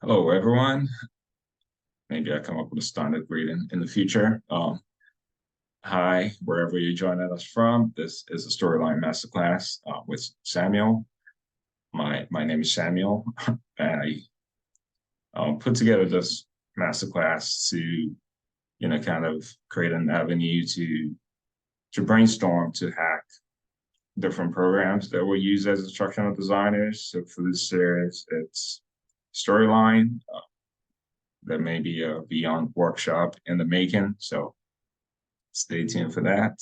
Hello, everyone. Maybe I come up with a standard greeting in the future. Hi, wherever you're joining us from. This is a Storyline Masterclass with Samuel. My name is Samuel. I put together this masterclass to, kind of create an avenue to brainstorm, to hack different programs that we use as instructional designers. So for this series, it's Storyline. There may be a Beyond workshop in the making, so stay tuned for that.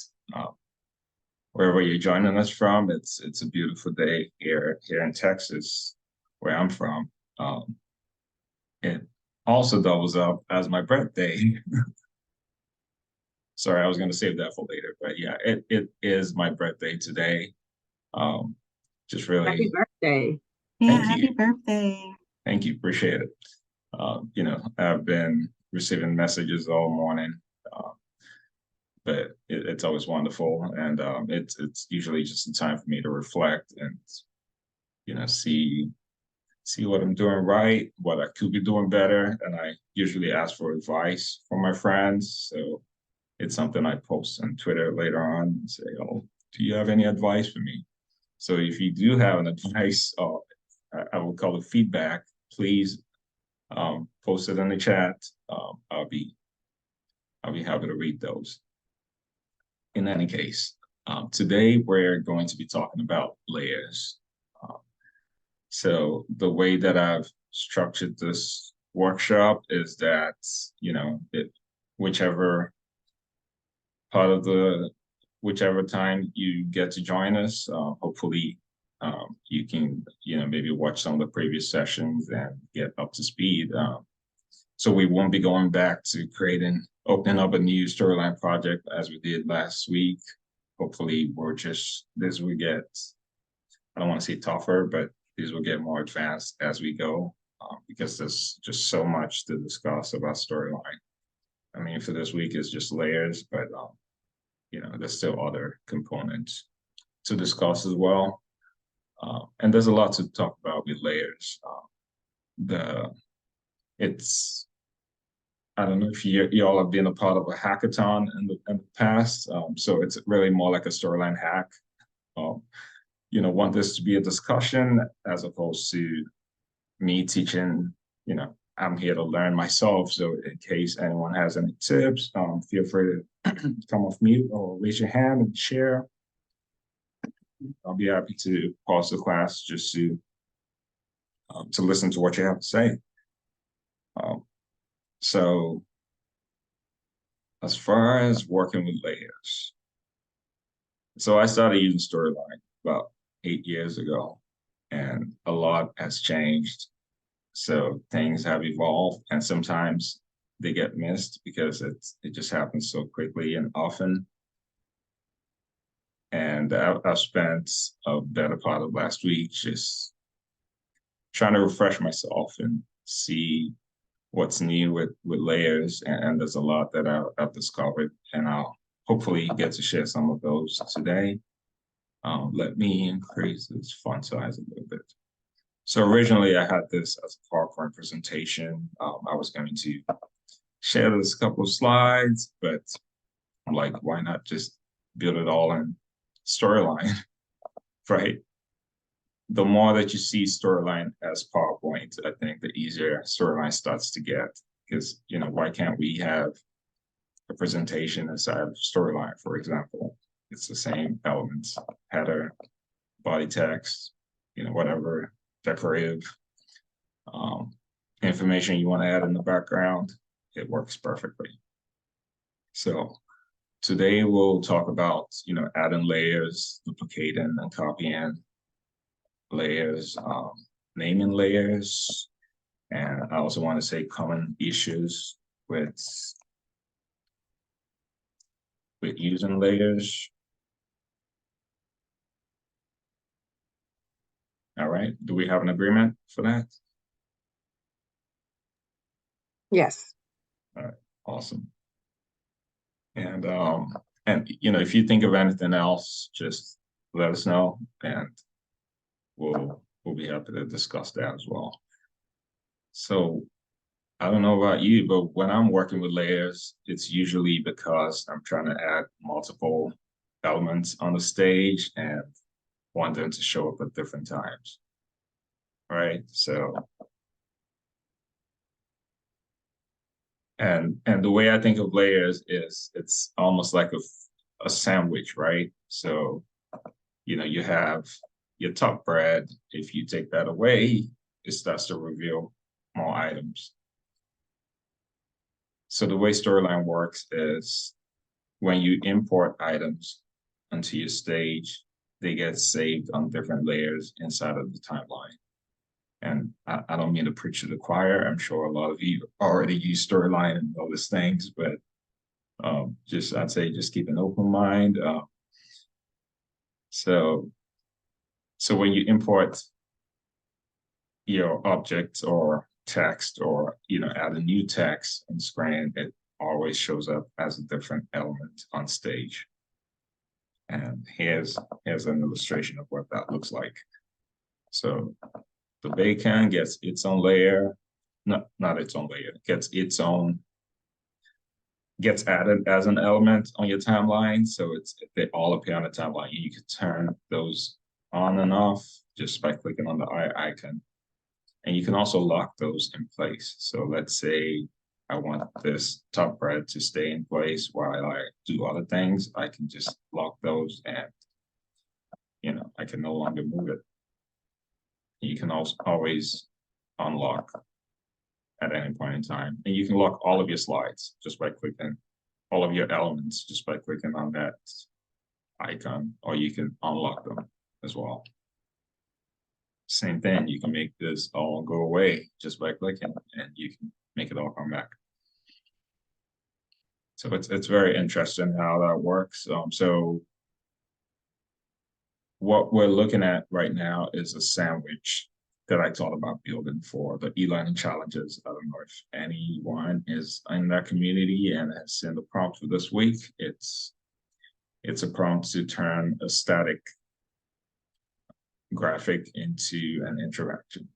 Wherever you're joining us from, it's a beautiful day here in Texas, where I'm from. It also doubles up as my birthday. Sorry, I was going to save that for later, but yeah, it is my birthday today. Just really Happy birthday. Yeah, thank happy you, birthday. thank you, appreciate it. I've been receiving messages all morning. But it's always wonderful, and it's usually just a time for me to reflect and see what I'm doing right, what I could be doing better, and I usually ask for advice from my friends. So it's something I post on Twitter later on and say, "Oh, do you have any advice for me?" So if you do have an advice, I would call it feedback. Please post it in the chat. I'll be happy to read those. In any case, today we're going to be talking about layers. So the way that I've structured this workshop is that, whichever part of whichever time you get to join us, hopefully you can, maybe watch some of the previous sessions and get up to speed. So we won't be going back to opening up a new storyline project as we did last week. Hopefully this will get, I don't want to say tougher, but these will get more advanced as we go, because there's just so much to discuss about storyline. I mean, for this week, it's just layers, but, there's still other components to discuss as well. And there's a lot to talk about with layers. I don't know if you all have been a part of a hackathon in the past. So it's really more like a storyline hack. Want this to be a discussion as opposed to me teaching. I'm here to learn myself. So in case anyone has any tips, feel free to come off mute or raise your hand and share. I'll be happy to pause the class just to listen to what you have to say. So as far as working with layers, so I started using Storyline about 8 years ago, and a lot has changed. So things have evolved, and sometimes they get missed because it just happens so quickly and often. And I've spent a better part of last week just trying to refresh myself and see what's new with layers, and there's a lot that I've discovered, and I'll hopefully get to share some of those today. Let me increase this font size a little bit. So originally I had this as a PowerPoint presentation. I was going to share this couple of slides, but I'm like, why not just build it all in Storyline, right? The more that you see Storyline as PowerPoint, I think the easier Storyline starts to get, because, why can't we have a presentation inside of Storyline, for example? It's the same elements, header, body text, whatever decorative information you want to add in the background, it works perfectly. So today we'll talk about, adding layers, duplicating and copying layers, naming layers, and I also want to say common issues with using layers. All right, do we have an agreement for that? Yes. All right, awesome. And if you think of anything else, just let us know, and we'll be happy to discuss that as well. So I don't know about you, but when I'm working with layers, it's usually because I'm trying to add multiple elements on the stage and want them to show up at different times, right? So, and the way I think of layers is it's almost like a sandwich, right? So, you have your top bread. If you take that away, it starts to reveal more items. So the way storyline works is when you import items onto your stage, they get saved on different layers inside of the timeline. And I don't mean to preach to the choir. I'm sure a lot of you already use storyline and all these things, but I'd say just keep an open mind. So so when you import your object or text, or add a new text on screen, it always shows up as a different element on stage. And here's an illustration of what that looks like. So the bacon gets its own layer, not its own layer, gets added as an element on your timeline. So they all appear on the timeline. You can turn those on and off just by clicking on the eye icon. And you can also lock those in place. So let's say I want this top bread to stay in place while I do other things. I can just lock those, and I can no longer move it. You can also always unlock at any point in time. And you can lock all of your slides just by clicking, all of your elements just by clicking on that icon, or you can unlock them as well. Same thing, you can make this all go away just by clicking, and you can make it all come back. So it's very interesting how that works. So what we're looking at right now is a sandwich that I thought about building for the e-learning challenges. I don't know if anyone is in that community and has seen the prompt for this week. It's a prompt to turn a static graphic into an interaction,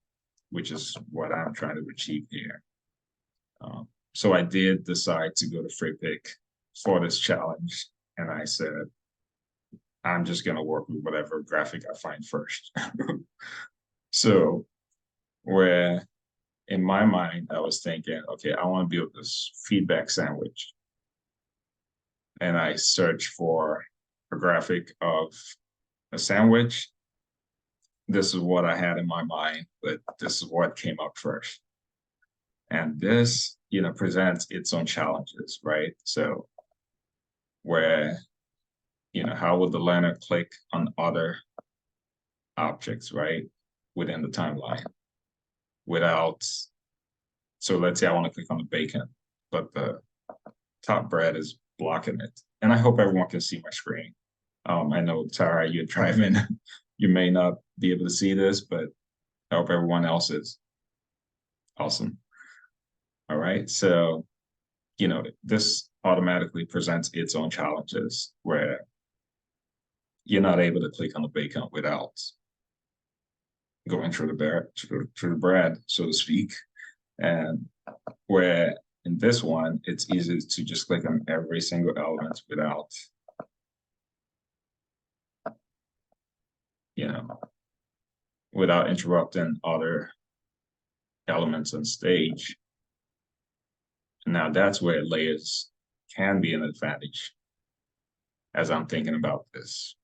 which is what I'm trying to achieve here. So I did decide to go to FreePic for this challenge, and I said, I'm just going to work with whatever graphic I find first. So where in my mind, I was thinking, okay, I want to build this feedback sandwich. And I searched for a graphic of a sandwich. This is what I had in my mind, but this is what came up first. And this, presents its own challenges, right? So where, how would the learner click on other objects, right, within the timeline without, so let's say I want to click on the bacon, but the top bread is blocking it. And I hope everyone can see my screen. I know, Tara, you're driving. You may not be able to see this, but I hope everyone else is. Awesome. All right. So, this automatically presents its own challenges where you're not able to click on the bacon without going through the bread, so to speak. And where in this one, it's easy to just click on every single element without, without interrupting other elements on stage. Now that's where layers can be an advantage as I'm thinking about this.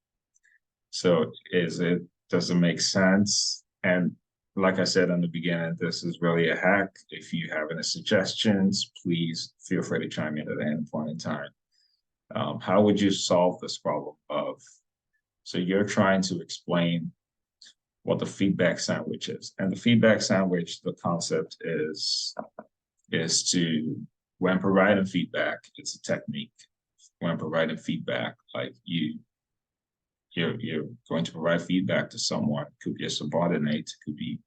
So does it make sense? And like I said in the beginning, this is really a hack. If you have any suggestions, please feel free to chime in at any point in time. How would you solve this problem of, so you're trying to explain what the feedback sandwich is. And the feedback sandwich, the concept is to, when providing feedback, it's a technique. When providing feedback, like you're going to provide feedback to someone. It could be a subordinate, it could be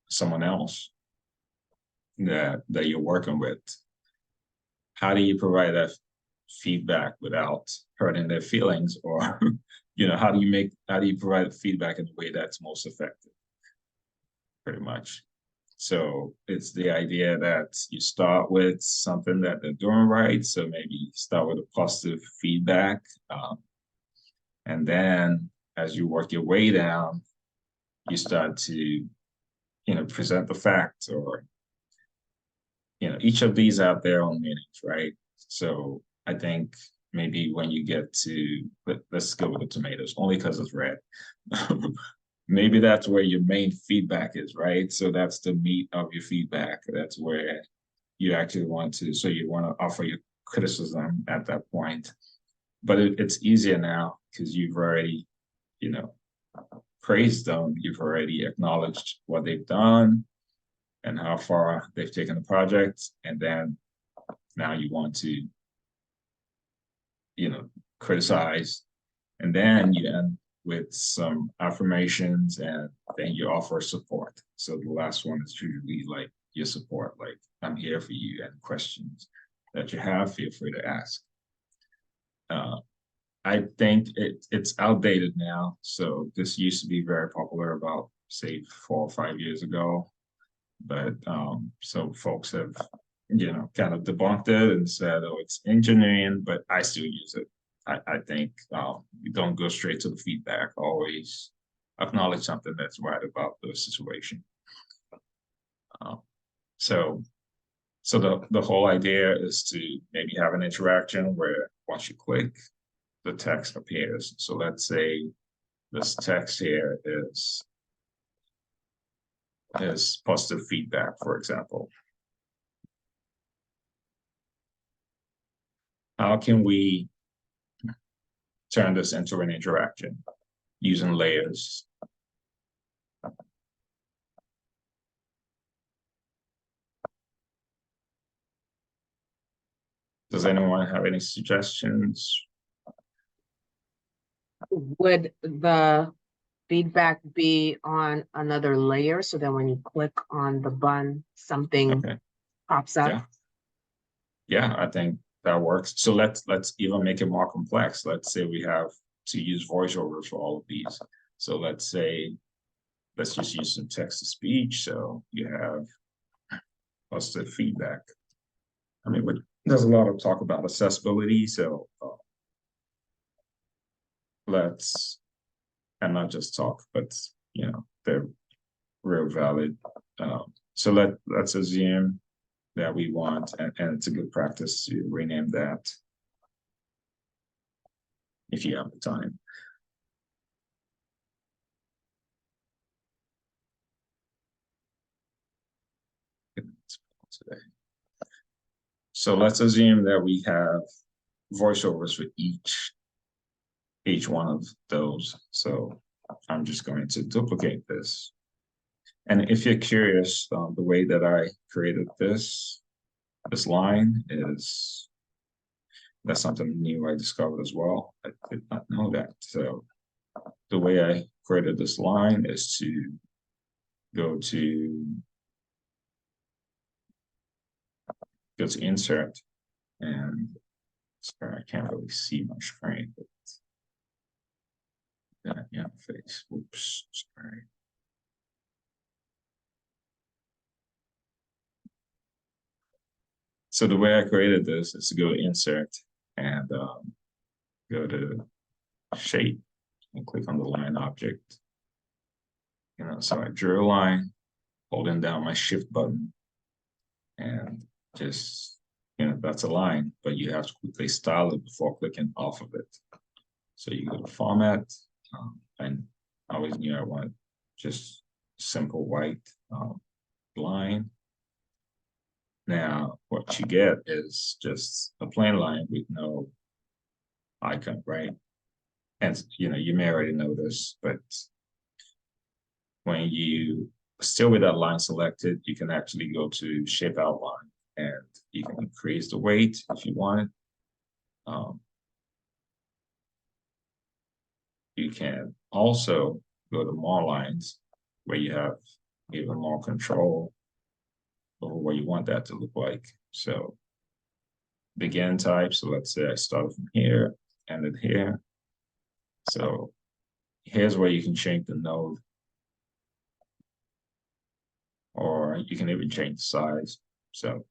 someone else that you're working with. How do you provide that feedback without hurting their feelings, or how do you provide feedback in a way that's most effective? Pretty much. So it's the idea that you start with something that they're doing right. So maybe start with a positive feedback. And then as you work your way down, you start to, present the facts, or, each of these have their own meanings, right? So I think maybe when you get to, let's go with the tomatoes, only because it's red. Maybe that's where your main feedback is, right? So that's the meat of your feedback. That's where you actually want to, so you want to offer your criticism at that point. But it's easier now because you've already, you know, praised them. You've already acknowledged what they've done and how far they've taken the project. And then now you want to, criticize. And then you end with some affirmations, and then you offer support. So the last one is usually like your support, like I'm here for you, and questions that you have, feel free to ask. I think it's outdated now. So this used to be very popular about, say, 4 or 5 years ago. But so folks have, kind of debunked it and said, oh, it's engineering, but I still use it. I think we don't go straight to the feedback, always acknowledge something that's right about the situation. Um, so the whole idea is to maybe have an interaction where once you click, the text appears. So let's say this text here is positive feedback, for example. How can we turn this into an interaction using layers? Does anyone have any suggestions? Would the feedback be on another layer? So then when you click on the bun, something Okay. pops up? Yeah. Yeah, I think that works. So let's even make it more complex. Let's say we have to use voiceovers for all of these. So let's just use some text to speech. So you have positive feedback. I mean, there's a lot of talk about accessibility. So let's, and not just talk, but they're real valid. So let's assume that we want, and it's a good practice to rename that if you have the time. So let's assume that we have voiceovers for each one of those. So I'm just going to duplicate this. And if you're curious, the way that I created this line that's something new I discovered as well. I did not know that. So the way I created this line is to go to insert, and sorry, I can't really see my screen, but yeah, face. Oops, sorry. So the way I created this is to go to insert and go to shape and click on the line object. So I drew a line, holding down my shift button, and just, that's a line, but you have to quickly style it before clicking off of it. So you go to format, and I always knew I wanted just simple white line. Now, what you get is just a plain line with no icon, right? And you may already know this, but when you still with that line selected, you can actually go to shape outline, and you can increase the weight if you want. You can also go to more lines where you have even more control over what you want that to look like. So begin type. So let's say I start from here, ended here. So here's where you can change the node or you can even change the size. So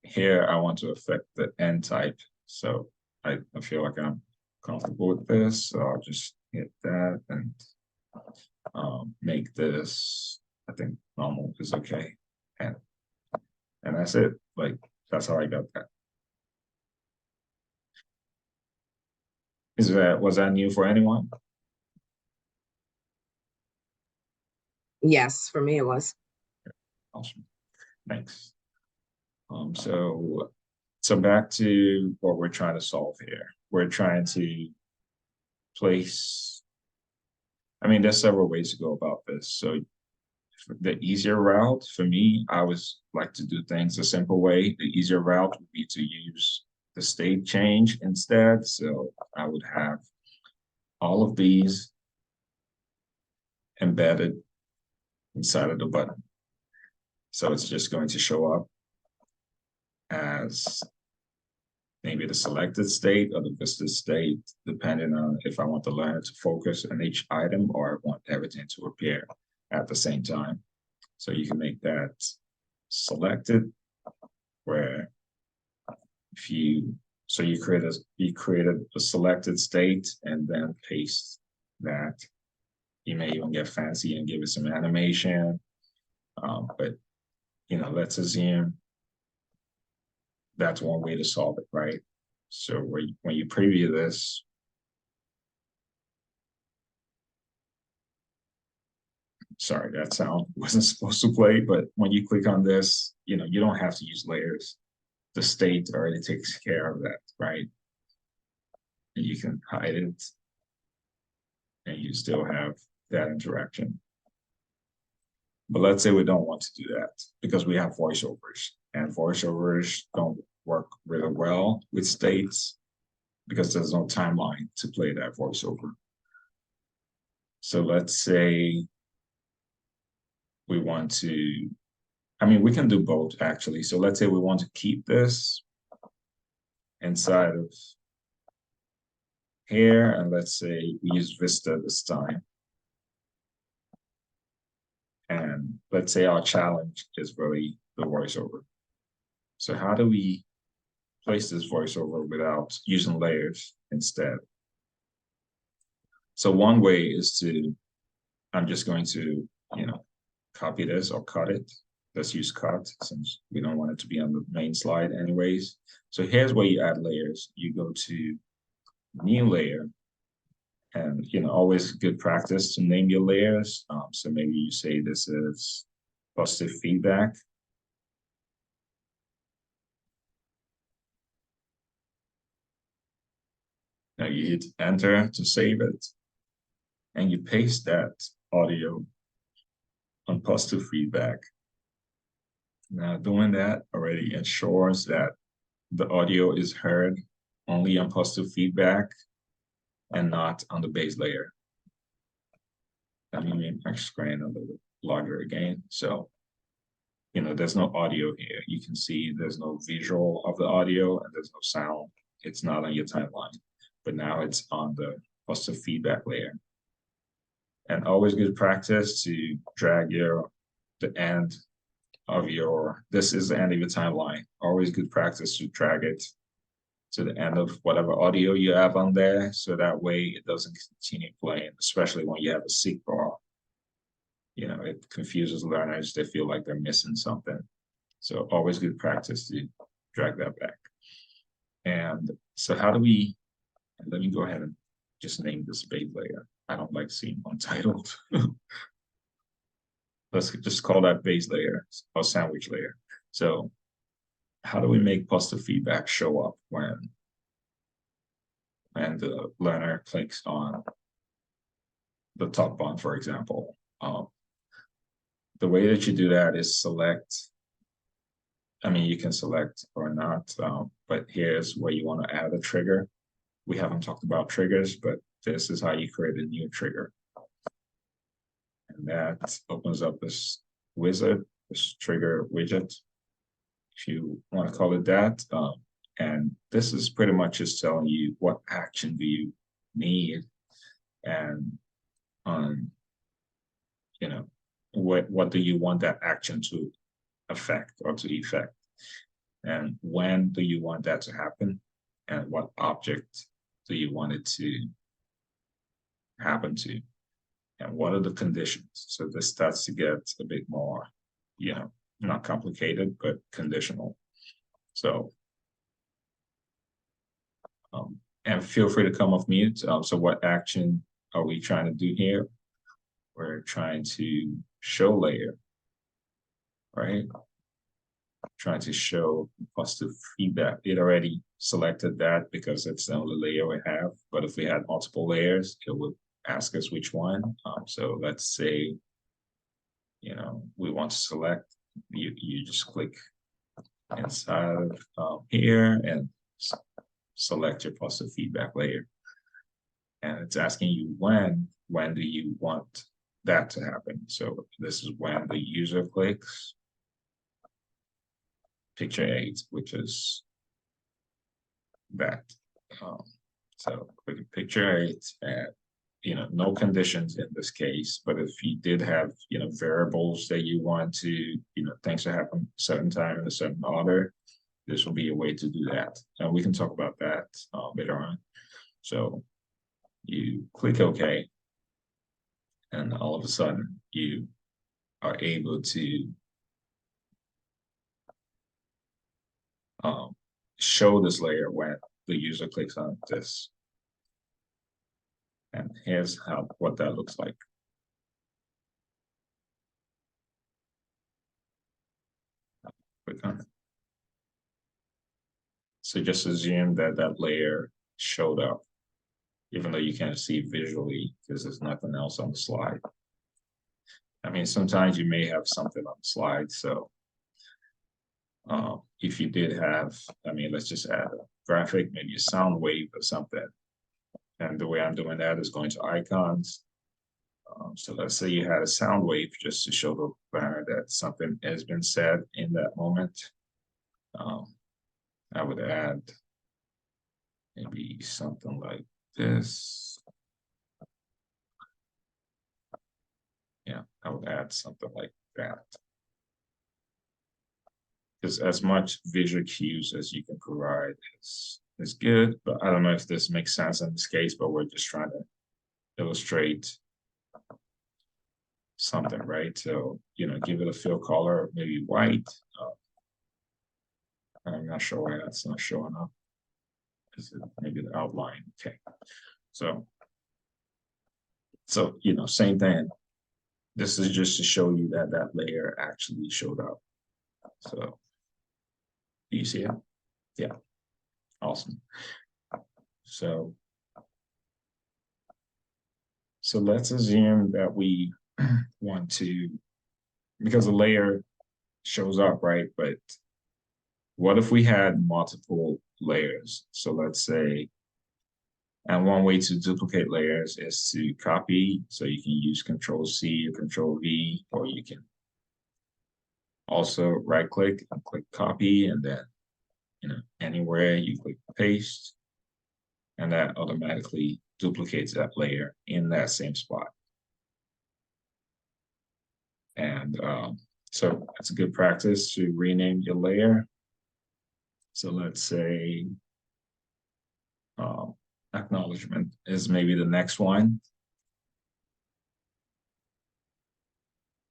here I want to affect the end type. So I feel like I'm comfortable with this. So I'll just hit that and make this, I think normal is okay. And that's it. Like, that's how I got that. Was that new for anyone? Yes, for me it was. Awesome. Thanks. So back to what we're trying to solve here. We're trying to place, I mean, there's several ways to go about this. So the easier route for me, I always like to do things a simple way. The easier route would be to use the state change instead. So I would have all of these embedded inside of the button. So it's just going to show up as maybe the selected state or the visited state, depending on if I want the learner to focus on each item or I want everything to appear at the same time. So you can make that selected, where if you, so you created a selected state and then paste that. You may even get fancy and give it some animation, but let's assume that's one way to solve it, right? So when you preview this, sorry, that sound wasn't supposed to play, but when you click on this, you don't have to use layers. The state already takes care of that, right? And you can hide it and you still have that interaction. But let's say we don't want to do that because we have voiceovers, and voiceovers don't work really well with states because there's no timeline to play that voiceover. So let's say we want to, I mean, we can do both actually. So let's say we want to keep this inside of here, and let's say we use Vista this time. And let's say our challenge is really the voiceover. So how do we place this voiceover without using layers instead? So one way is to, I'm just going to, copy this or cut it. Let's use cut since we don't want it to be on the main slide anyways. So here's where you add layers. You go to new layer, and always good practice to name your layers. So maybe you say this is positive feedback. Now you hit enter to save it, and you paste that audio on positive feedback. Now doing that already ensures that the audio is heard only on positive feedback and not on the base layer. Let me make my screen a little larger again. So, there's no audio here. You can see there's no visual of the audio and there's no sound. It's not on your timeline, but now it's on the positive feedback layer. And always good practice to drag the end of this is the end of your timeline. Always good practice to drag it to the end of whatever audio you have on there, so that way it doesn't continue playing, especially when you have a seek bar. It confuses learners. They feel like they're missing something. So always good practice to drag that back. And so how do we, let me go ahead and just name this base layer. I don't like seeing untitled. Let's just call that base layer or sandwich layer. So how do we make positive feedback show up when the learner clicks on the top button, for example? The way that you do that is select, I mean, you can select or not, but here's where you want to add a trigger. We haven't talked about triggers, but this is how you create a new trigger. And that opens up this wizard, this trigger widget, if you want to call it that. And this is pretty much just telling you what action do you need, and what do you want that action to affect or to effect? And when do you want that to happen? And what object do you want it to happen to? And what are the conditions? So this starts to get a bit more, not complicated, but conditional. So, and feel free to come off mute. So what action are we trying to do here? We're trying to show layer, right? Trying to show positive feedback. It already selected that because it's the only layer we have. But if we had multiple layers, it would ask us which one. So let's say, we want to select, you just click inside here and select your positive feedback layer. And it's asking you when do you want that to happen? So this is when the user clicks picture 8, which is that. So click picture 8 and no conditions in this case, but if you did have variables that you want to things to happen a certain time in a certain order, this will be a way to do that. And we can talk about that later on. So you click OK, and all of a sudden you are able to show this layer when the user clicks on this. And here's what that looks like. Click on it. So just assume that that layer showed up, even though you can't see visually because there's nothing else on the slide. I mean, sometimes you may have something on the slide. So if you did have, let's just add a graphic, maybe a sound wave or something. And the way I'm doing that is going to icons. So let's say you had a sound wave just to show the learner that something has been said in that moment. I would add maybe something like this. Yeah, I would add something like that. Because as much visual cues as you can provide is good, but I don't know if this makes sense in this case, but we're just trying to illustrate something, right? So, give it a fill color, maybe white. I'm not sure why that's not showing up. Is it maybe the outline? Okay. So, same thing. This is just to show you that that layer actually showed up. So, do you see it? Yeah. Awesome. So let's assume that we want to, because a layer shows up, right? But what if we had multiple layers? So let's say, and one way to duplicate layers is to copy. So you can use Control-C or Control-V, or you can also right-click and click copy, and then, anywhere you click paste, and that automatically duplicates that layer in that same spot. And so it's a good practice to rename your layer. So let's say acknowledgement is maybe the next one.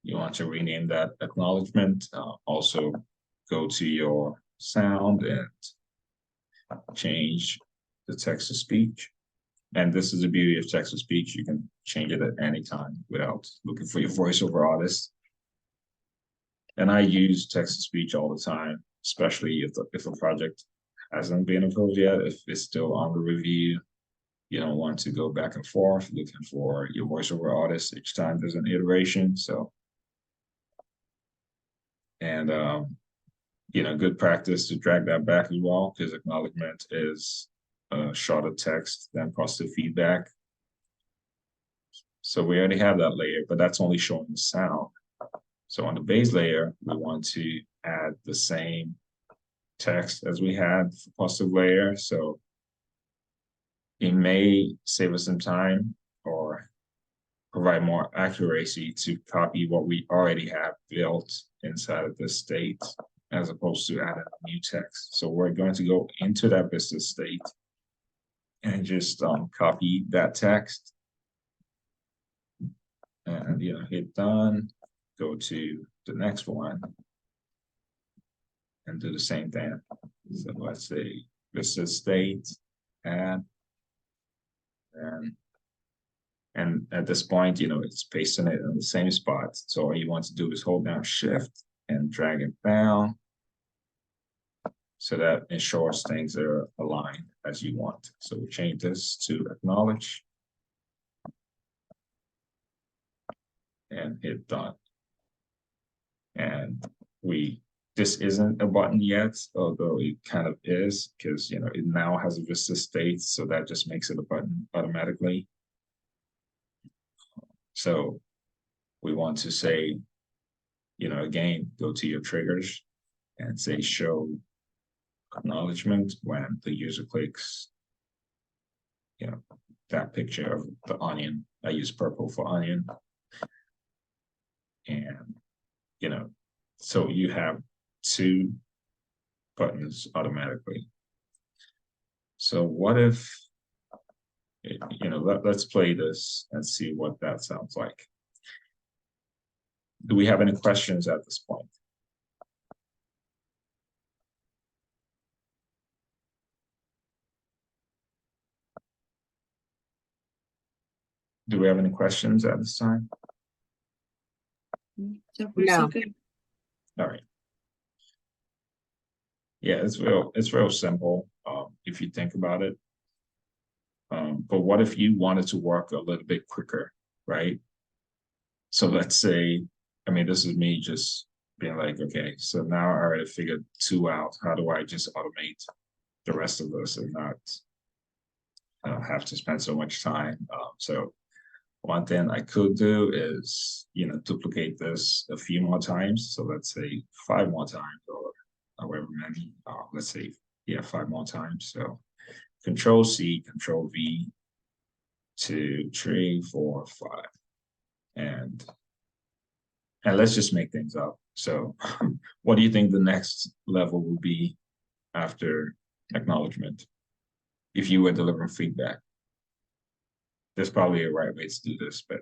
You want to rename that acknowledgement. Also go to your sound and change the text to speech. And this is the beauty of text to speech. You can change it at any time without looking for your voiceover artist. And I use text to speech all the time, especially if a project hasn't been approved yet, if it's still under review. You don't want to go back and forth looking for your voiceover artist each time there's an iteration. So, and good practice to drag that back as well, because acknowledgement is shorter text than positive feedback. So we already have that layer, but that's only showing the sound. So on the base layer, we want to add the same text as we had for positive layer. So it may save us some time, or provide more accuracy to copy what we already have built inside of this state, as opposed to adding new text. So we're going to go into that business state and just copy that text, and hit done. Go to the next one and do the same thing. So let's say business state, add, and at this point, it's pasting it in the same spot. So all you want to do is hold down Shift and drag it down, so that ensures things are aligned as you want. So we change this to acknowledge and hit done. And this isn't a button yet, although it kind of is, because it now has a Vista state, so that just makes it a button automatically. So we want to say, again, go to your triggers and say show acknowledgement when the user clicks, that picture of the onion. I use purple for onion. And, so you have 2 buttons automatically. So what if, let's play this and see what that sounds like. Do we have any questions at this point? Do we have any questions at this time? So far, so good. All right. Yeah, it's real simple if you think about it. But what if you wanted to work a little bit quicker, right? So let's say, this is me just being like, okay, so now I already figured 2 out. How do I just automate the rest of this and not have to spend so much time? So one thing I could do is, duplicate this a few more times. So let's say 5 more times, or however many, let's say, 5 more times. So Control C, Control V, 2, 3, 4, 5. And let's just make things up. So what do you think the next level will be after acknowledgement if you were delivering feedback? There's probably a right way to do this, but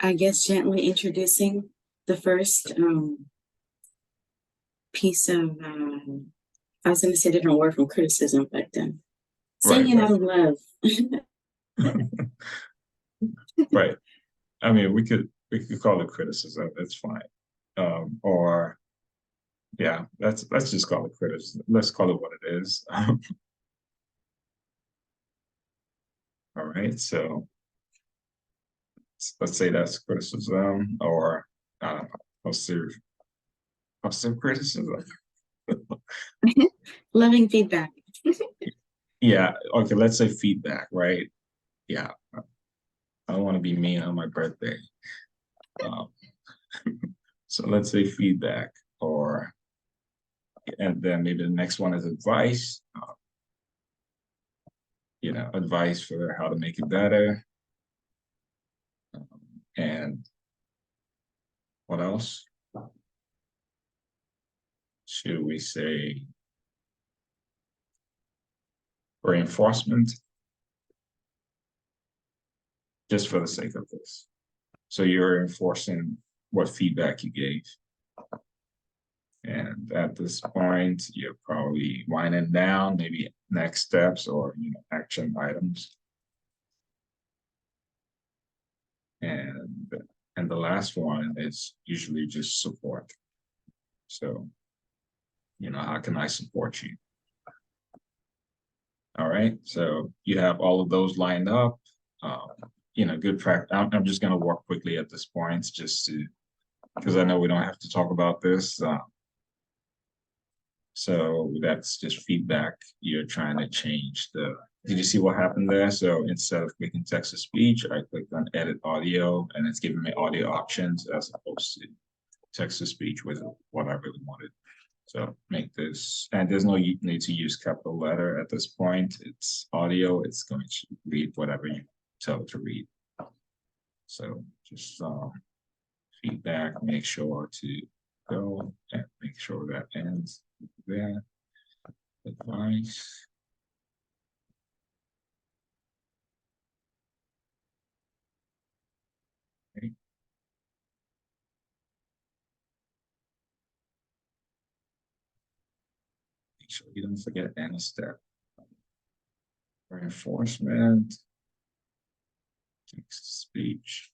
I guess gently introducing the first piece of, I was going to say a different word from criticism, but saying it out of love. Right. We could call it criticism. That's fine. Or yeah, let's just call it criticism. Let's call it what it is. All right. So let's say that's criticism, or positive criticism. Loving feedback. Yeah. Okay. Let's say feedback, right? Yeah. I don't want to be mean on my birthday. So let's say feedback, and then maybe the next one is advice. Advice for how to make it better. And what else? Should we say reinforcement? Just for the sake of this. So you're enforcing what feedback you gave. And at this point, you're probably winding down, maybe next steps or action items. And the last one is usually just support. So, how can I support you? All right. So you have all of those lined up. Good practice. I'm just going to walk quickly at this point, just because I know we don't have to talk about this. So that's just feedback. You're trying to change did you see what happened there? So instead of clicking text to speech, I clicked on edit audio, and it's giving me audio options as opposed to text to speech, with what I really wanted. So make this, and there's no need to use capital letter at this point. It's audio. It's going to read whatever you tell it to read. So just feedback, make sure to go and make sure that ends there. Advice. Okay. Make sure you don't forget any step. Reinforcement. Text to speech.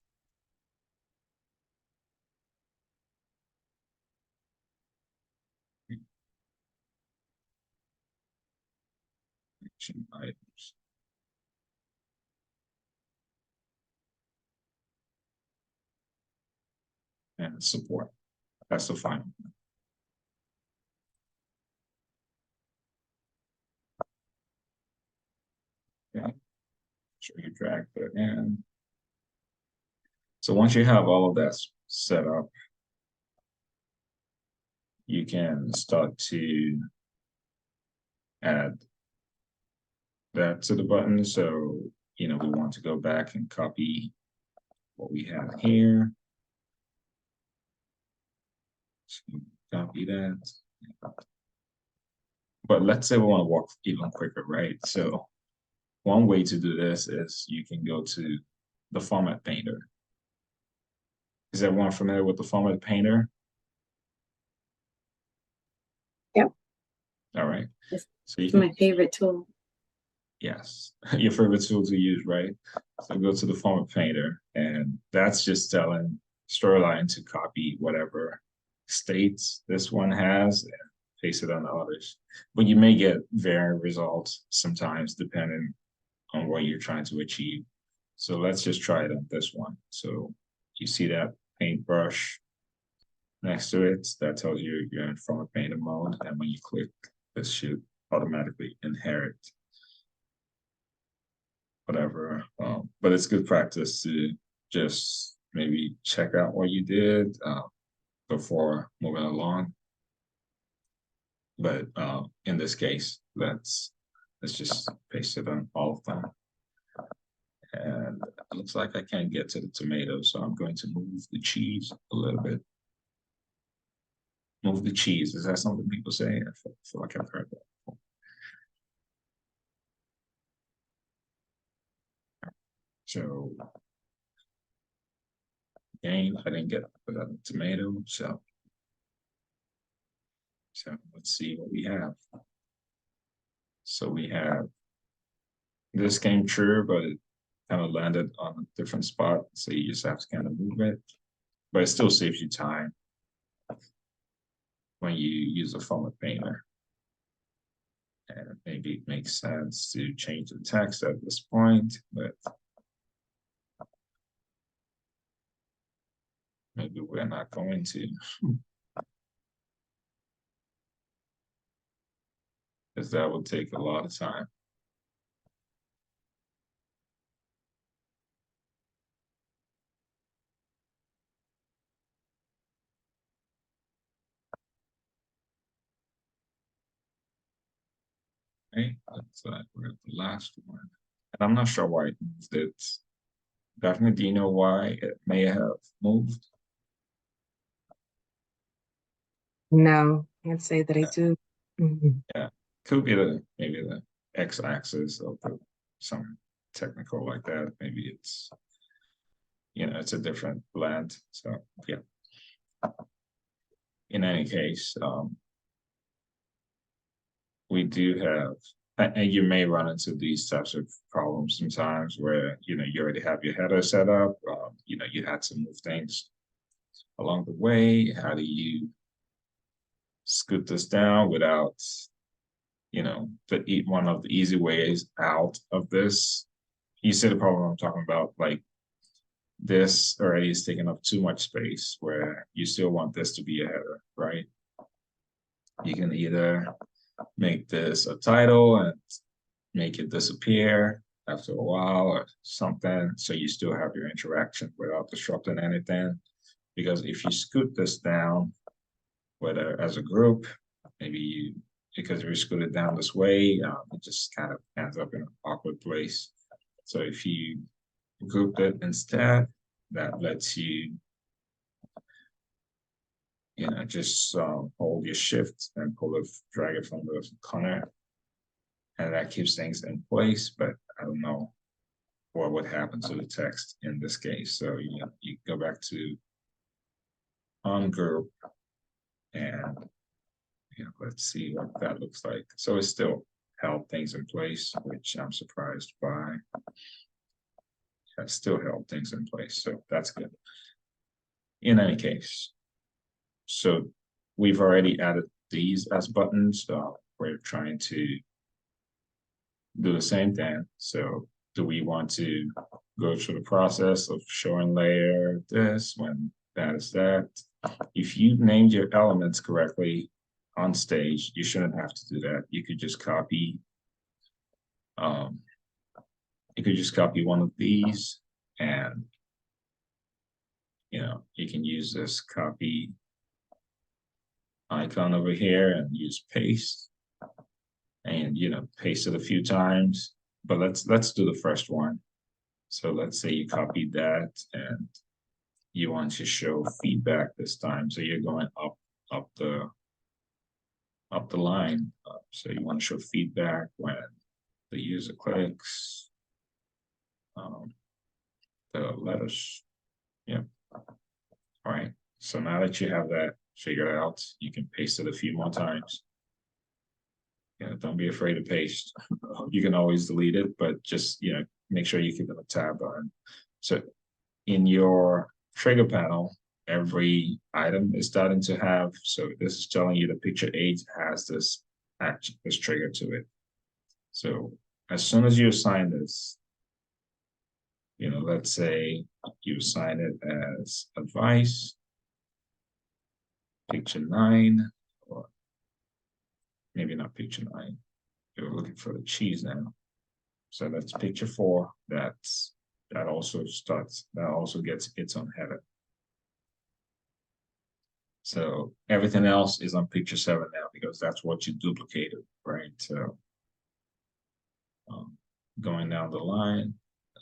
Action items. And support. That's the final. Okay. Sure you drag that in. So once you have all of that set up, you can start to add that to the button. So, we want to go back and copy what we have here. So copy that. But let's say we want to walk even quicker, right? So one way to do this is you can go to the format painter. Is everyone familiar with the format painter? Yep. All right. So It's my favorite tool. Yes, your favorite tool to use, right? So go to the format painter, and that's just telling Storyline to copy whatever states this one has and paste it on the others. But you may get varying results sometimes depending on what you're trying to achieve. So let's just try it on this one. So you see that paintbrush next to it, that tells you you're in format painter mode. And when you click, this should automatically inherit whatever. But it's good practice to just maybe check out what you did before moving along. But in this case, let's just paste it on all of them. And it looks like I can't get to the tomato, so I'm going to move the cheese a little bit. Move the cheese. Is that something people say? I feel like I've heard that before. So again, I didn't get the tomato, so let's see what we have. So we have this came true, but it kind of landed on a different spot. So you just have to kind of move it, but it still saves you time when you use a format painter. And maybe it makes sense to change the text at this point, but maybe we're not going to. Because that would take a lot of time. Okay, we're at the last one. And I'm not sure why it moved it. Daphne, do you know why it may have moved? No, can't say that I do. Mhm. Yeah, could be maybe the x-axis of some technical like that. Maybe it's it's a different blend. So yeah. In any case, we do have, and you may run into these types of problems sometimes where you already have your header set up. You had to move things along the way. How do you scoot this down without one of the easy ways out of this? You see the problem I'm talking about, like this already is taking up too much space where you still want this to be a header, right? You can either make this a title and make it disappear after a while or something, so you still have your interaction without disrupting anything. Because if you scoot this down, whether as a group maybe because we screwed it down this way, it just kind of ends up in an awkward place. So if you group it instead, that lets you, just hold your shift and drag it from the corner, and that keeps things in place. But I don't know what would happen to the text in this case. So you go back to ungroup, and let's see what that looks like. So it still held things in place, which I'm surprised by. It still held things in place, so that's good. In any case, so we've already added these as buttons. We're trying to do the same thing. So do we want to go through the process of showing layer this when that is that? If you named your elements correctly on stage, you shouldn't have to do that. You could just copy one of these, and you can use this copy icon over here and use paste, and paste it a few times. But let's do the first one. So let's say you copied that and you want to show feedback this time. So you're going up the line. So you want to show feedback when the user clicks the letters. Yeah. All right. So now that you have that figured out, you can paste it a few more times. Don't be afraid to paste. You can always delete it, but just make sure you keep it a tab on. So in your trigger panel, every item is starting to have. So this is telling you the picture 8 has this trigger to it. So as soon as you assign this, let's say you assign it as advice, picture 9, or maybe not picture 9. You're looking for the cheese now. So that's picture 4. That also gets its own header. So everything else is on picture 7 now because that's what you duplicated, right? So going down the line,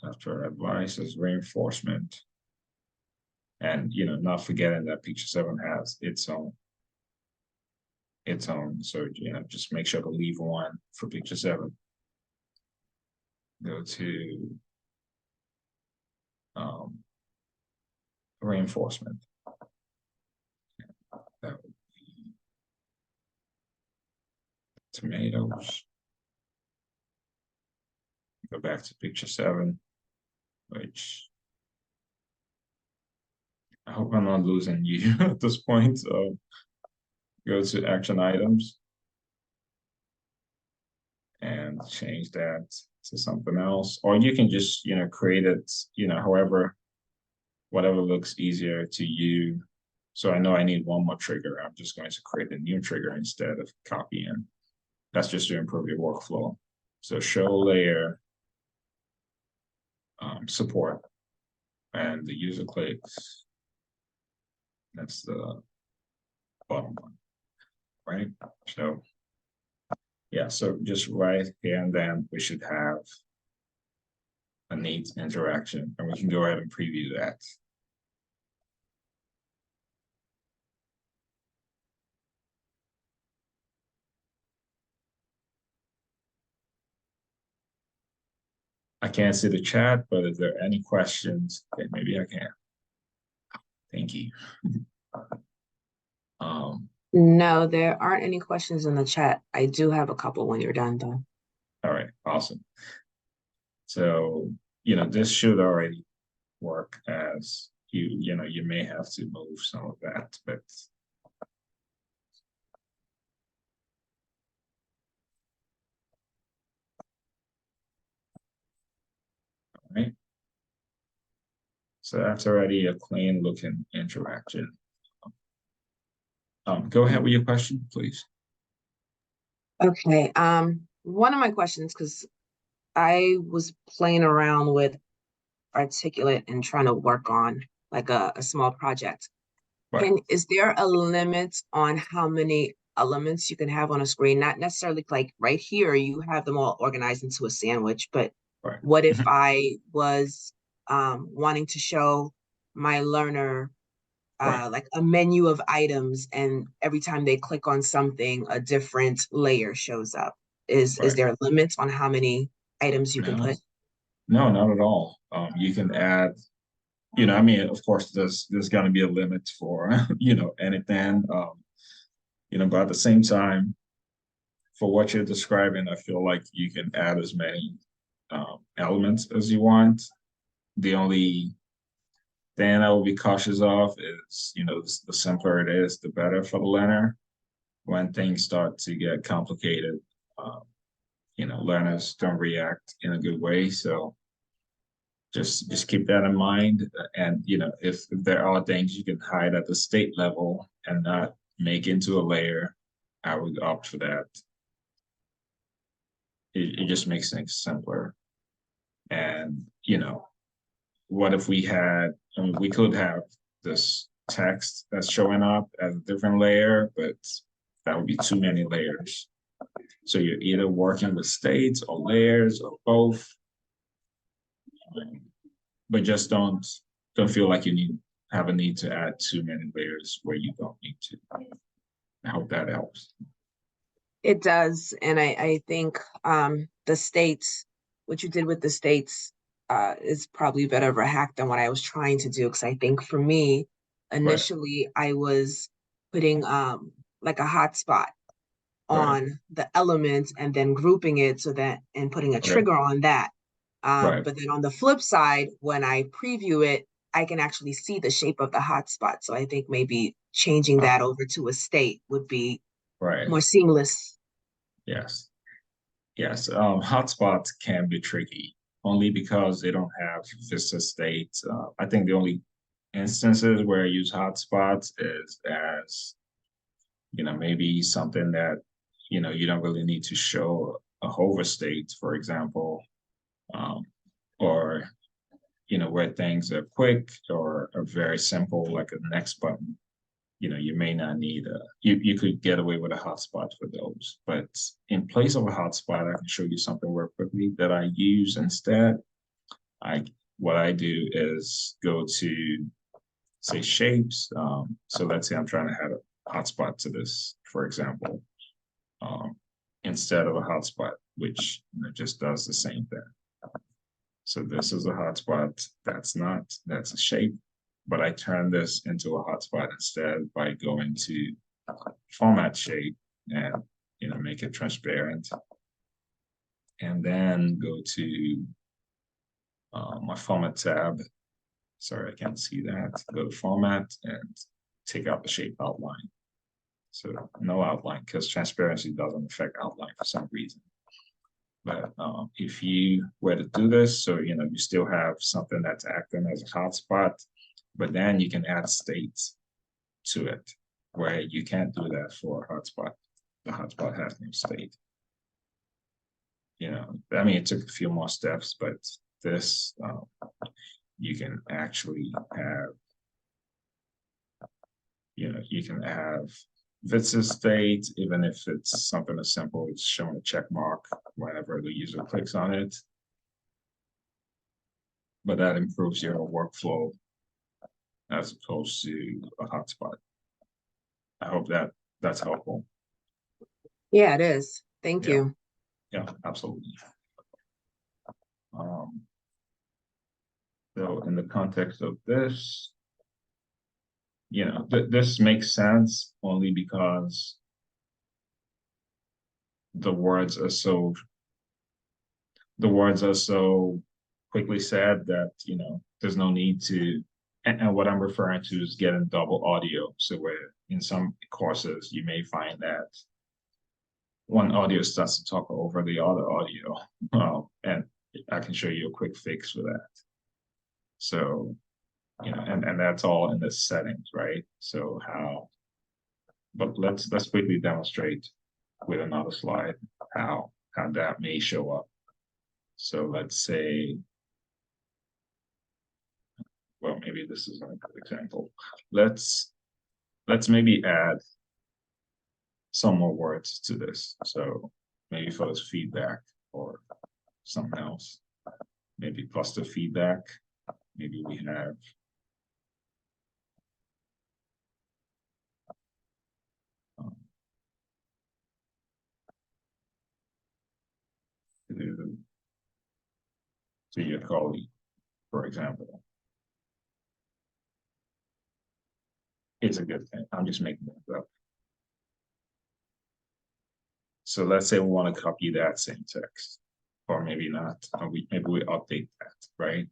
after advice is reinforcement. And not forgetting that picture 7 has its own. So just make sure to leave one for picture 7. Go to reinforcement. That would be tomatoes. Go back to picture 7, which I hope I'm not losing you at this point. Go to action items and change that to something else, or you can just create it however, whatever looks easier to you. So I know I need one more trigger. I'm just going to create a new trigger instead of copying. That's just to improve your workflow. So show layer support, and the user clicks. That's the bottom one, right? So yeah, so just right here, and then we should have a neat interaction, and we can go ahead and preview that. I can't see the chat, but if there are any questions, okay, maybe I can. Thank you. No, there aren't any questions in the chat. I do have a couple when you're done, though. All right, awesome. So, this should already work as you may have to move some of that, but all right. So that's already a clean looking interaction. Go ahead with your question, please. Okay. One of my questions, because I was playing around with Articulate and trying to work on like a small project. Right. And is there a limit on how many elements you can have on a screen, not necessarily like right here, you have them all organized into a sandwich, but Right. what if I was wanting to show my learner Right. like a menu of items, and every time they click on something, a different layer shows up? Is Right. there limits on how many items you can No, put? no, not at all. You can add, I mean, of course, there's going to be a limit for, anything, but at the same time, for what you're describing, I feel like you can add as many elements as you want. The only thing I will be cautious of is, the simpler it is, the better for the learner. When things start to get complicated, um, learners don't react in a good way. So just keep that in mind. And if there are things you can hide at the state level and not make into a layer, I would opt for that. It just makes things simpler. And what if we had, I mean, we could have this text that's showing up as a different layer, but that would be too many layers. So you're either working with states or layers or both, but just don't feel like you have a need to add too many layers where you don't need to. I hope that helps. It does. And I think the states, what you did with the states is probably better of a hack than what I was trying to do. Because I think for me, Right, initially I was putting like a hotspot right, on the elements and then grouping it so that and putting a okay, trigger on that. right. But then on the flip side, when I preview it, I can actually see the shape of the hotspot. So I think maybe changing Uh, that over to a state would be right. more seamless. Yes. Yes. Hotspots can be tricky only because they don't have vista states. I think the only instances where I use hotspots is as, maybe something that, you don't really need to show a hover state, for example, um, or, where things are quick or are very simple, like a next button. You may not need you could get away with a hotspot for those. But in place of a hotspot, I can show you something real quickly that I use instead. I what I do is go to, say, shapes. So let's say I'm trying to add a hotspot to this, for example, um, instead of a hotspot, which just does the same thing. So this is a hotspot. That's a shape, but I turn this into a hotspot instead by going to format shape and make it transparent, and then go to my format tab. Sorry, I can't see that. Go to format and take out the shape outline. So no outline because transparency doesn't affect outline for some reason. But if you were to do this, so you still have something that's acting as a hotspot, but then you can add states to it, where you can't do that for a hotspot. The hotspot has no state. I mean, it took a few more steps, but this you can actually have. You can have Vitsa state, even if it's something as simple as showing a check mark whenever the user clicks on it. But that improves your workflow as opposed to a hotspot. I hope that's helpful. Yeah, it is. Thank Yeah, you. yeah, absolutely. Um, so in the context of this, this makes sense only because the words are so quickly said that there's no need to. And what I'm referring to is getting double audio. So where in some courses you may find that one audio starts to talk over the other audio, and I can show you a quick fix for that. So and that's all in the settings, right? So but let's quickly demonstrate with another slide how that may show up. So let's say, well, maybe this is a good example. Let's maybe add some more words to this. So maybe for this feedback or something else, maybe plus the feedback, maybe we have to your colleague, for example. It's a good thing. I'm just making that up. So let's say we want to copy that same text, or maybe not. Or maybe we update that, right?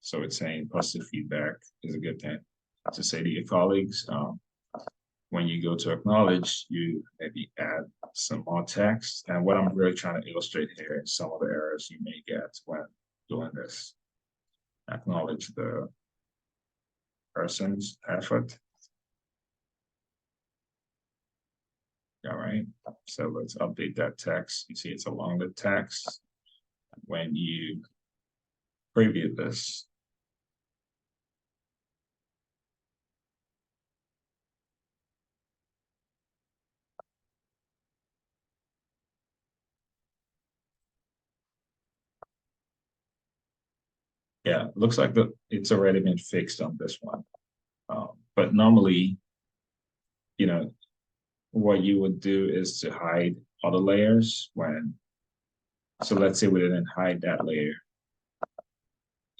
So it's saying positive feedback is a good thing to say to your colleagues. When you go to acknowledge, you maybe add some more text. And what I'm really trying to illustrate here is some of the errors you may get when doing this. Acknowledge the person's effort. All right, so let's update that text. You see it's a longer text. When you preview this, yeah, looks like it's already been fixed on this one. But normally, you know, what you would do is to hide other layers when, so let's say we didn't hide that layer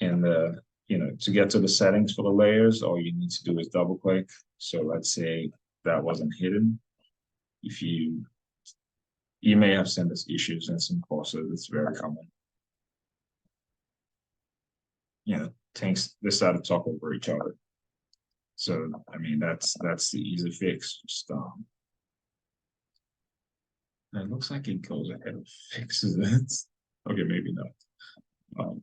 in the, to get to the settings for the layers, all you need to do is double click. So let's say that wasn't hidden. If you may have seen this issues in some courses, it's very common. Things they start to talk over each other. So I mean that's the easy fix. Just it looks like it goes ahead and fixes it. Okay, maybe not.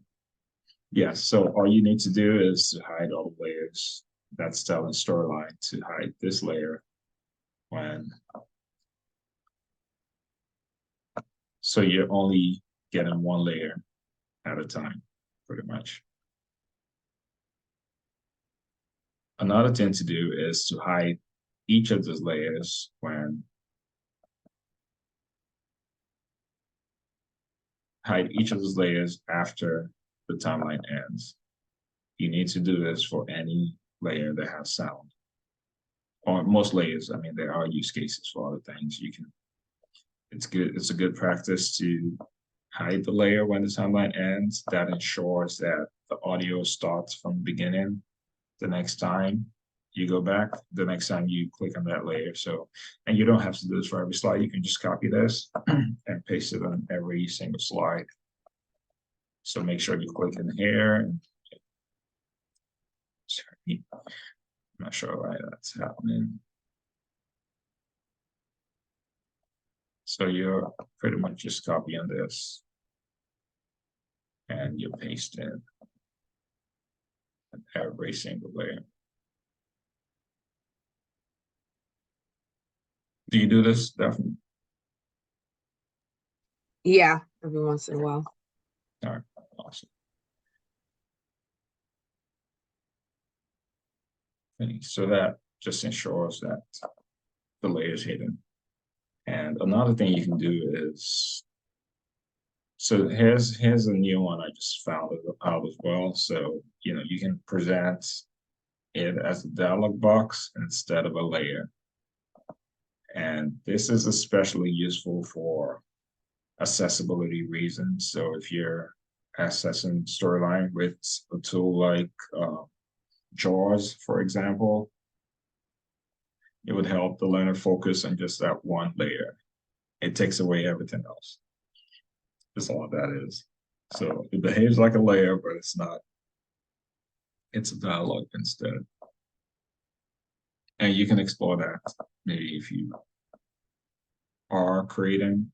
Yeah, so all you need to do is to hide all the layers. That's telling storyline to hide this layer when, so you're only getting one layer at a time, pretty much. Another thing to do is to hide each of those layers when, hide each of those layers after the timeline ends. You need to do this for any layer that has sound. Or most layers. I mean, there are use cases for other things. You can, it's good, it's a good practice to hide the layer when the timeline ends. That ensures that the audio starts from the beginning the next time you go back, the next time you click on that layer. So, and you don't have to do this for every slide. You can just copy this and paste it on every single slide. So make sure you click in here. Sorry, I'm not sure why that's happening. So you're pretty much just copying this and you paste in every single layer. Do you do this, Daphne? Yeah, every once in a while. All right, awesome. So that just ensures that the layer is hidden. And another thing you can do is, so here's a new one I just found out as well. So, you can present it as a dialog box instead of a layer. And this is especially useful for accessibility reasons. So if you're accessing storyline with a tool like JAWS, for example, it would help the learner focus on just that one layer. It takes away everything else. That's all that is. So it behaves like a layer, but it's not. It's a dialogue instead. And you can explore that maybe if you are creating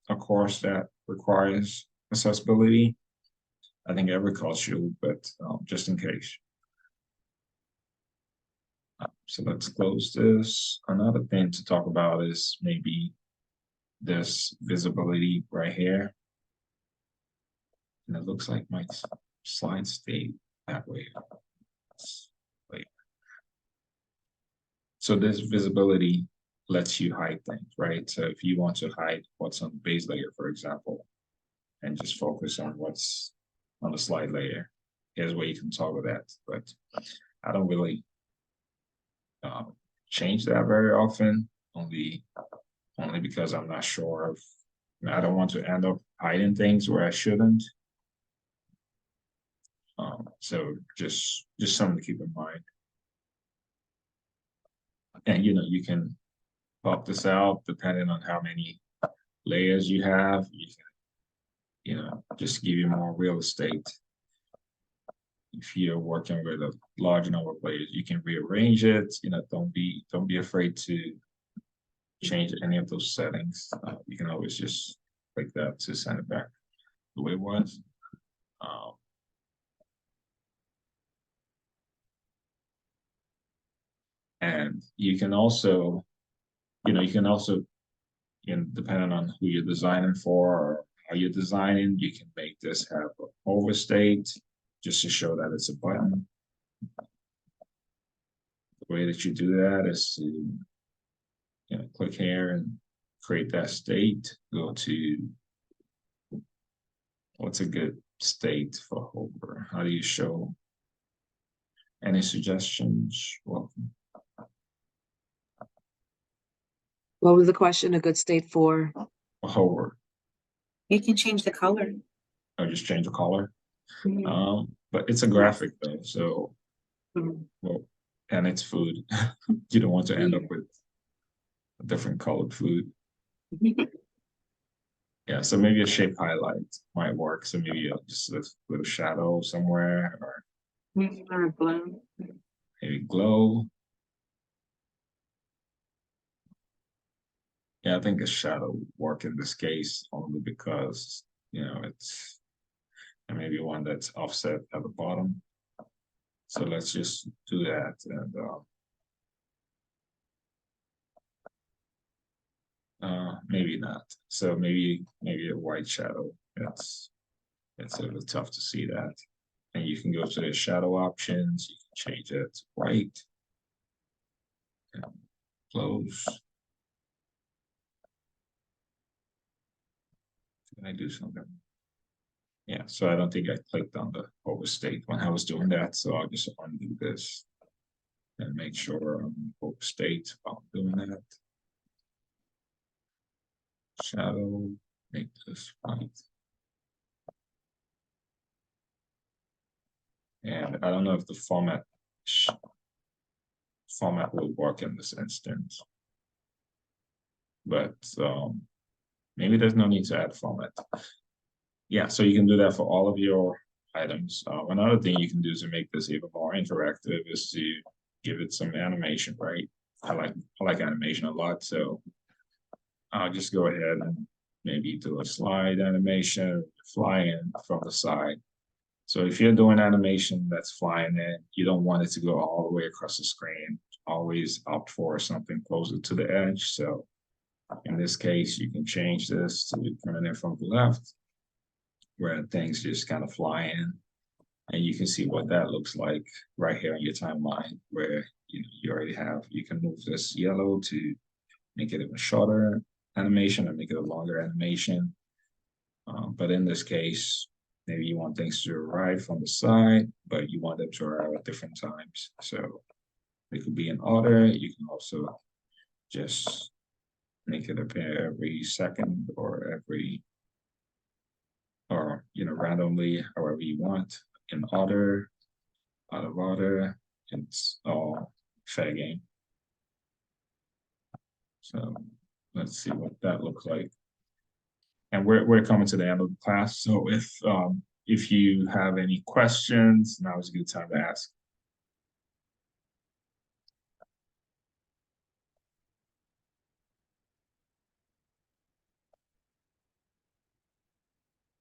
a course that requires accessibility. I think every course should, but just in case. So let's close this. Another thing to talk about is maybe this visibility right here. And it looks like my slides stay that way. So this visibility lets you hide things, right? So if you want to hide what's on the base layer, for example, and just focus on what's on the slide layer, here's where you can toggle that. But I don't really change that very often, only because I'm not sure of, I don't want to end up hiding things where I shouldn't. So just something to keep in mind. And you can pop this out depending on how many layers you have. You can, just give you more real estate. If you're working with a large number of layers, you can rearrange it. Don't be afraid to change any of those settings. You can always just click that to send it back the way it was. And you can also, depending on who you're designing for or how you're designing, you can make this have an overstate just to show that it's a button. The way that you do that is to click here and create that state. Go to, what's a good state for hover? How do you show? Any suggestions? Welcome. What was the question? A good state for? Hover. You can change the color. Or just change the color. Mhm. But it's a graphic though, so well, and it's food. You don't want to end up with a different colored food. Yeah, so maybe a shape highlight might work. So maybe just a little shadow somewhere, or Or blue. maybe glow. Yeah, I think a shadow would work in this case only because it's, and maybe one that's offset at the bottom. So let's just do that, and maybe not. So maybe a white shadow. It's a little tough to see that. And you can go to the shadow options. You can change it to white. And close. Can I do something? Yeah, so I don't think I clicked on the overstate when I was doing that. So I'll just undo this and make sure I'm overstate while I'm doing that. Shadow, make this white. And I don't know if the format will work in this instance, but maybe there's no need to add format. Yeah, so you can do that for all of your items. Another thing you can do to make this even more interactive is to give it some animation, right? I like animation a lot, so I'll just go ahead and maybe do a slide animation, fly in from the side. So if you're doing animation that's flying in, you don't want it to go all the way across the screen. Always opt for something closer to the edge. So in this case, you can change this to coming in from the left, where things just kind of fly in. And you can see what that looks like right here on your timeline, where you already have, you can move this yellow to make it a shorter animation or make it a longer animation. But in this case, maybe you want things to arrive from the side, but you want them to arrive at different times. So it could be in order. You can also just make it appear every second or randomly, however you want. In order, out of order, it's all fair game. So let's see what that looks like. And we're coming to the end of the class. So if you have any questions, now is a good time to ask.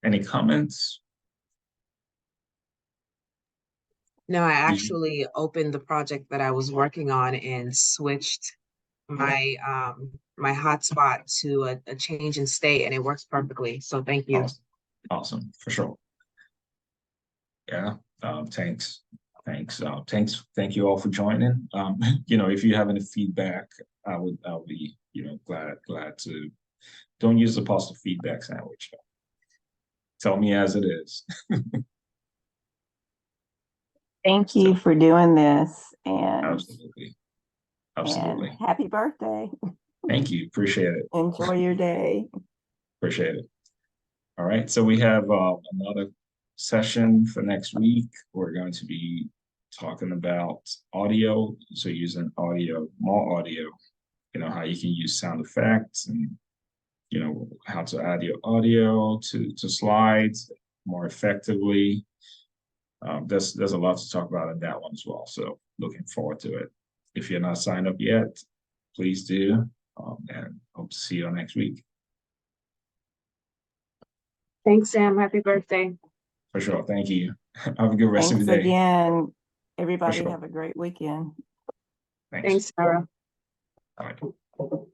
Any comments? No, I actually opened the project that I was working on and switched my my hotspot to a change in state, and it works perfectly. So thank you. Awesome, for sure. Yeah, thanks. Thank you all for joining. If you have any feedback, I'll be, glad to. Don't use the positive feedback sandwich. Tell me as it is. Thank you for doing this, and Absolutely. Absolutely. and happy birthday. Thank you. Appreciate it. Enjoy your day. Appreciate it. All right. So we have another session for next week. We're going to be talking about audio. So using more audio, how you can use sound effects and, how to add your audio to slides more effectively. There's a lot to talk about in that one as well. So looking forward to it. If you're not signed up yet, please do. And hope to see you next week. Thanks, Sam. Happy birthday. For sure. Thank you. Have a good rest Thanks of your day. again. Everybody sure. have a great weekend. Thanks. Thanks, Sarah. All right.